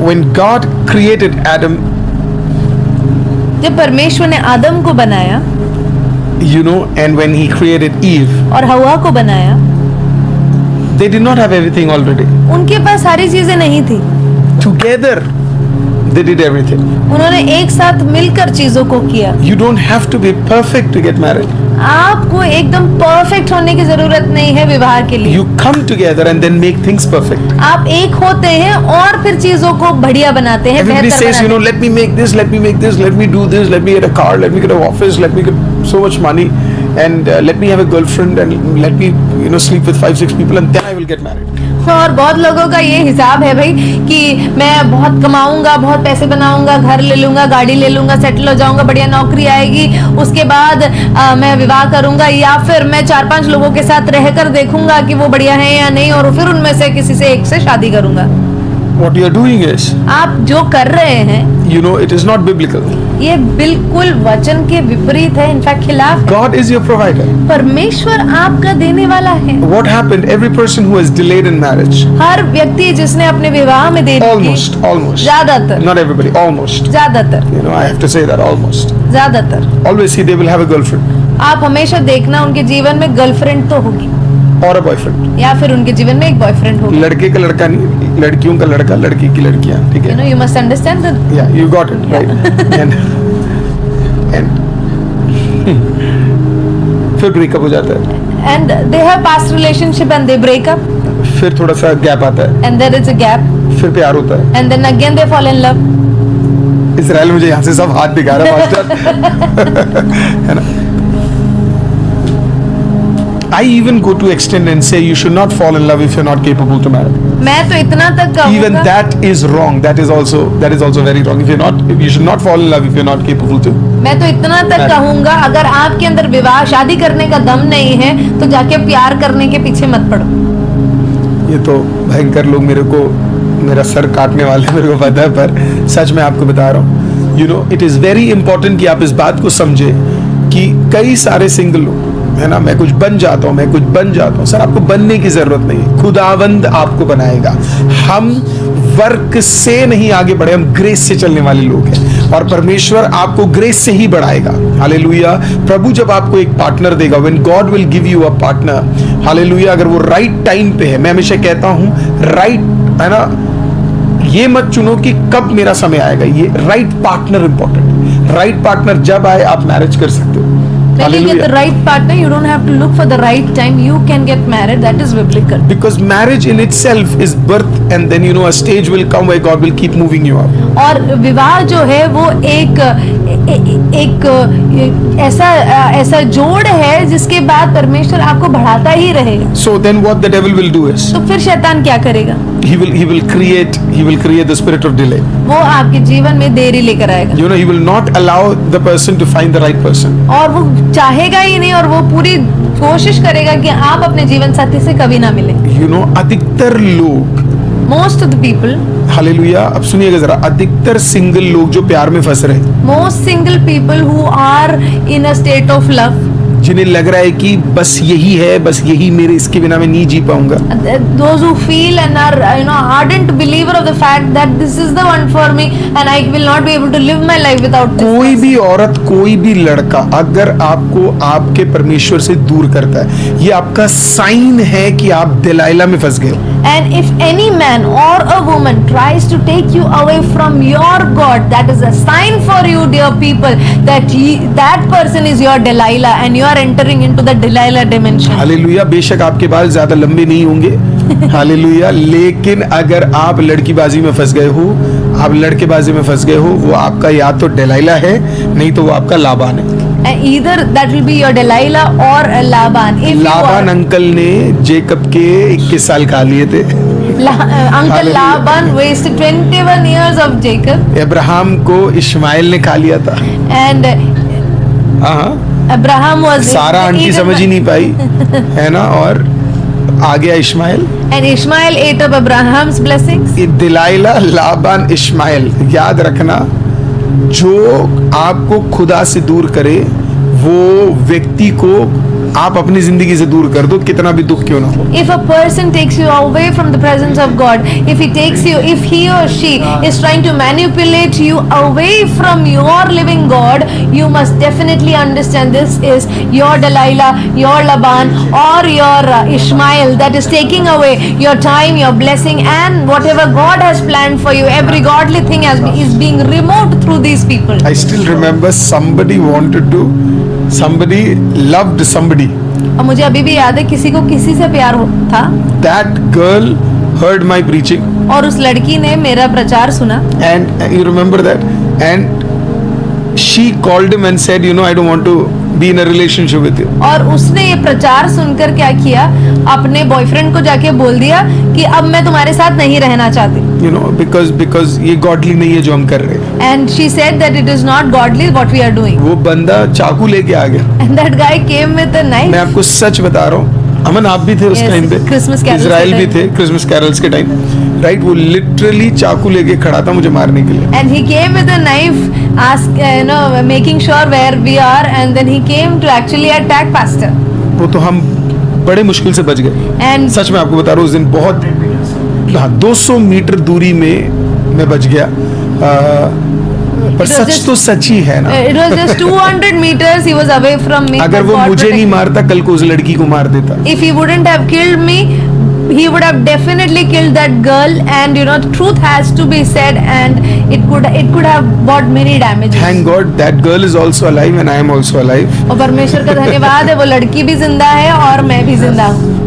when God created Adam, जब परमेश्वर ने आदम को बनाया you know, and when he created Eve, और हवा को बनाया, they did not have everything already. उनके पास सारी चीजें नहीं थी। Together, they did everything. उन्होंने एक साथ मिलकर चीजों को किया। You don't have to be perfect to get married. आपको एकदम परफेक्ट होने की जरूरत नहीं है विवाह के लिए। You come together and then make things perfect. आप एक होते हैं और फिर चीजों को बढ़िया बनाते हैं, Everybody बेहतर says, you know, बनाते let me make this, let me make this, let me do this, let me get a car, let me get an office, let me get so much money, and let me have a girlfriend, and let me, you know, sleep with 5-6 people, and then I will get married. और बहुत लोगों का ये हिसाब है भाई कि मैं बहुत कमाऊंगा, बहुत पैसे बनाऊंगा, घर ले लूंगा, गाड़ी ले लूंगा, सेटल हो जाऊंगा, बढ़िया नौकरी आएगी, उसके बाद मैं विवाह करूंगा, या फिर मैं 4-5 लोगों के साथ रहकर देखूंगा कि वो बढ़िया है या नहीं, और फिर उनमें से किसी से एक से शादी करूंगा। What you are doing is, आप जो कर रहे हैं, you know, it is not biblical. ये बिल्कुल वचन के विपरीत है, इनफैक्ट खिलाफ है। God is your provider. परमेश्वर आपका देने वाला है। What happened? Every person who has delayed in marriage, हर व्यक्ति जिसने अपने विवाह में देरी की, almost, ज्यादातर, not everybody, almost. ज्यादातर, You know, I have to say that, almost. ज्यादातर Always see they will have a girlfriend आप हमेशा देखना उनके जीवन में गर्लफ्रेंड तो होगी, or a boyfriend. या फिर उनके जीवन में एक बॉयफ्रेंड होगा। लड़के का लड़का नहीं, लड़कियों का लड़का, लड़की की लड़कियां, ठीक You है? know, you must understand that. Yeah, you got it, right? and फिर ब्रेकअप हो जाता है, And they have past relationship and they break up, फिर थोड़ा सा गैप आता है, and there is a gap, फिर प्यार होता है। and then again they fall in love. Israel मुझे यहाँ से सब हाथ दिखा रहा है मास्टर, है ना? I even go to extend and say you should not fall in love if you're not capable to marry. मैं तो इतना तक Even कहूँगा, that is wrong. That is also very wrong. If you should not fall in love if you're not capable to. मैं तो इतना तक कहूँगा, अगर आपके अंदर विवाह शादी करने का दम नहीं है तो जाके प्यार करने के पीछे मत पड़ो। ये तो भयंकर लोग मेरा सर काटने वाले मेरे को पता है, पर सच में आपको बता रहा हूँ। You know, it is very important कि आप इस बात को समझे कि कई सारे सिंगल लोग, है ना, मैं कुछ बन जाता हूँ, सर आपको बनने की जरूरत नहीं है, खुदावंद आपको बनाएगा। हम वर्क से नहीं आगे बढ़े, हम ग्रेस से चलने वाले लोग हैं, और परमेश्वर आपको ग्रेस से ही बढ़ाएगा। हालेलुया। प्रभु जब आपको एक पार्टनर देगा, when God will give you a partner, hallelujah, अगर वो राइट टाइम पे है, मैं हमेशा कहता हूँ राइट, है ना, ये मत चुनो कि कब मेरा समय आएगा, ये right partner important. Right partner जब आए आप मैरिज कर सकते हो। When you get the right partner, you don't have to look for the right time. You can get married. That is biblical. Because marriage in itself is birth, and then you know a stage will come where God will keep moving you up. और विवाह जो है वो एक ऐसा जोड़ है जिसके बाद परमेश्वर आपको बढ़ाता ही रहेगा। So then what the devil will do is, तो फिर शैतान क्या करेगा? he will create the spirit of delay. वो आपके जीवन में देरी लेकर आएगा, You know, he will not allow the person to find the right person. और वो चाहेगा ही नहीं, और वो पूरी कोशिश करेगा कि आप अपने जीवन साथी से कभी ना मिले। You know, अधिकतर लोग, Most of the people, hallelujah, अब सुनिएगा जरा, अधिकतर सिंगल लोग जो प्यार में फंस रहे हैं, most single people who are in a state of love, जिन्हें लग रहा है कि बस यही है, बस यही मेरे, इसके बिना मैं नहीं जी पाऊंगा। those who feel and are ardent believer of the fact that this is the one for me and I will not be able to live my life without this कोई person. भी औरत, कोई भी लड़का अगर आपको आपके परमेश्वर से दूर करता है, ये आपका साइन है कि आप दिलाइला में फंस गए। And if any man or a woman tries to take you away from your God, that is a sign for you, dear people, that that person is your Delilah and you are entering into the Delilah dimension. Hallelujah. बेशक आपके बाल ज्यादा लंबे नहीं होंगे, hallelujah, लेकिन अगर आप लड़कीबाजी में फंस गए हो, आप लड़केबाजी में फंस गए हो, वो आपका या तो डिलाइला है, नहीं तो वो आपका लाबान है। And either that will be your Delilah or a Laban. If Laban uncle ने जेकब के 21 साल खा लिए थे। Uncle Laban wasted 21 years of Jacob. Abraham को इश्माइल ने खा लिया था। And हाँ, Abraham was सारा आंटी समझ ही नहीं पाई, है ना, और आ गया Ishmael. And Ishmael ate up Abraham's blessings. Delilah, Laban, Ishmael, याद रखना, जो आपको खुदा से दूर करे वो व्यक्ति को आप अपनी जिंदगी से दूर कर दो, कितना भी दुख क्यों ना हो। If a person takes you away from the presence of God, if he or she is trying to manipulate you away from your living God, you must definitely understand this is your Delilah, your Laban, or your Ishmael that is taking away your time, your blessing, and whatever God has planned for you. Every godly thing is being removed through these people. I still remember somebody loved somebody. और मुझे अभी भी याद है किसी को किसी से प्यार था That girl heard my preaching. और उस लड़की ने मेरा प्रचार सुना And you remember that? And she called him and said, I don't want to be in a relationship with you. और उसने ये प्रचार सुनकर क्या किया, अपने बॉयफ्रेंड को जाके बोल दिया कि अब मैं तुम्हारे साथ नहीं रहना चाहती. Because ये godly नहीं है जो हम कर रहे हैं. And she said that it is not godly what we are doing. वो बंदा चाकू लेके आ गया. And that guy came with a knife. मैं आपको सच बता रहा हूँ, अमन आप भी थे उस Yes, टाइम पे, Christmas carols इजराइल के भी time. थे क्रिसमस कैरल्स के टाइम, राइट? वो लिटरली चाकू लेके खड़ा था मुझे मारने के लिए. And he came with a knife, making sure where we are, and then he came to actually attack pastor. वो तो हम बड़े मुश्किल से बच गए. And सच में आपको बता रहा हूँ, उस दिन बहुत 200 मीटर दूरी में मैं बच गया. पर was सच just- तो सच ही है ना. it was just 200 meters he was away from me. अगर but वो God मुझे नहीं protected. मारता, कल को उस लड़की को मार देता. If he wouldn't have killed me, he would have definitely killed that girl. And truth has to be said, and it could have brought many damages. Thank God that girl is also alive and I am also alive. और परमेश्वर का धन्यवाद है, वो लड़की भी जिंदा है और मैं भी जिंदा हूँ.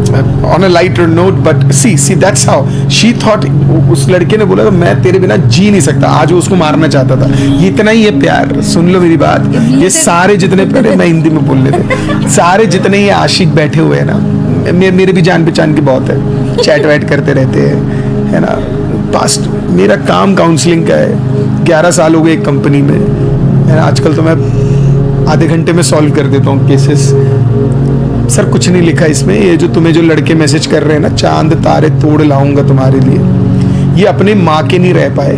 On a lighter note, but see that's how she thought. उस लड़के ने बोला मैं तेरे बिना जी नहीं सकता. आज वो उसको मारना चाहता था. ये इतना ही है प्यार. सुन लो मेरी बात. ये सारे जितने प्यारे, मैं हिंदी में बोलने दे, सारे जितने ये आशिक बैठे हुए हैं ना, मेरे भी जान पहचान के बहुत है, चैट वैट करते रहते हैं, है ना. पास्ट मेरा काम काउंसलिंग का है. 11 साल हो गए एक कंपनी में, है ना. आजकल तो मैं आधे घंटे में सॉल्व कर देता हूँ केसेस. सर कुछ नहीं लिखा इसमें. ये जो लड़के मैसेज कर रहे हैं ना, चांद तारे तोड़ लाऊंगा तुम्हारे लिए, ये अपने माँ के नहीं रह पाए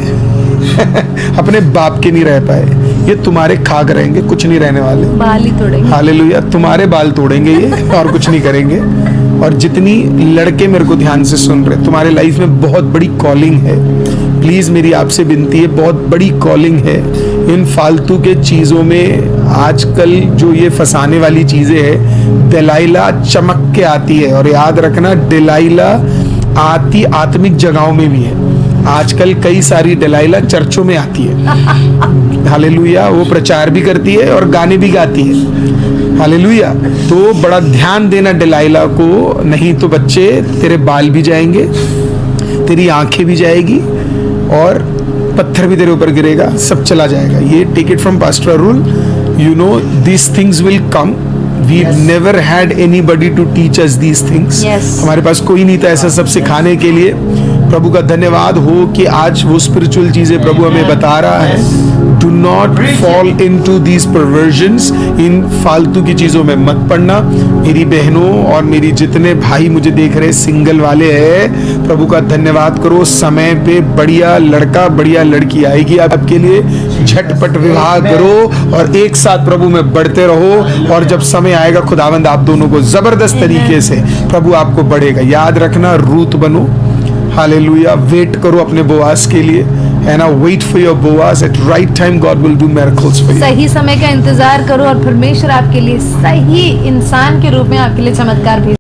अपने बाप के नहीं रह पाए. ये तुम्हारे खाक रहेंगे, कुछ नहीं रहने वाले. बाल ही तोड़ेंगे. हालेलुया. तुम्हारे बाल तोड़ेंगे ये और कुछ नहीं करेंगे. और जितनी लड़के मेरे को ध्यान से सुन रहे, तुम्हारे लाइफ में बहुत बड़ी कॉलिंग है. प्लीज मेरी आपसे विनती है, बहुत बड़ी कॉलिंग है. इन फालतू के चीजों में आजकल जो ये फंसाने वाली चीजें है, डिलाइला चमक के आती है. और याद रखना, डिलाइला आती आत्मिक जगहों में भी है. आजकल कई सारी डिलाइला चर्चों में आती है. हालेलुया. वो प्रचार भी करती है और गाने भी गाती है. हालेलुया. तो बड़ा ध्यान देना डिलाइला को, नहीं तो बच्चे तेरे बाल भी जाएंगे, तेरी आंखें भी जाएगी और पत्थर भी तेरे ऊपर गिरेगा, सब चला जाएगा. ये take it from pastor Arul. these things will come. We've never had anybody to teach us these things. Yes. हमारे पास कोई नहीं था ऐसा सब सिखाने के लिए. प्रभु का धन्यवाद हो कि आज वो स्पिरिचुअल चीजें प्रभु हमें बता रहा है. Do not fall into these perversions. इन फालतू की चीजों में मत पड़ना. मेरी बहनों और मेरी जितने भाई मुझे देख रहे सिंगल वाले हैं, प्रभु का धन्यवाद करो. समय पे बढ़िया लड़का बढ़िया लड़की आएगी आपके लिए. झटपट विवाह करो और एक साथ प्रभु में बढ़ते रहो. और जब समय आएगा, खुदावंद आप दोनों को जबरदस्त तरीके से प्रभु आपको बढ़ेगा. याद रखना, रूत बनो. हालेलुया. वेट करो अपने बोआस के लिए, है ना. Wait for your Boaz. At right time God will do miracles for you. सही समय का इंतजार करो और परमेश्वर आपके लिए सही इंसान के रूप में आपके लिए चमत्कार भेज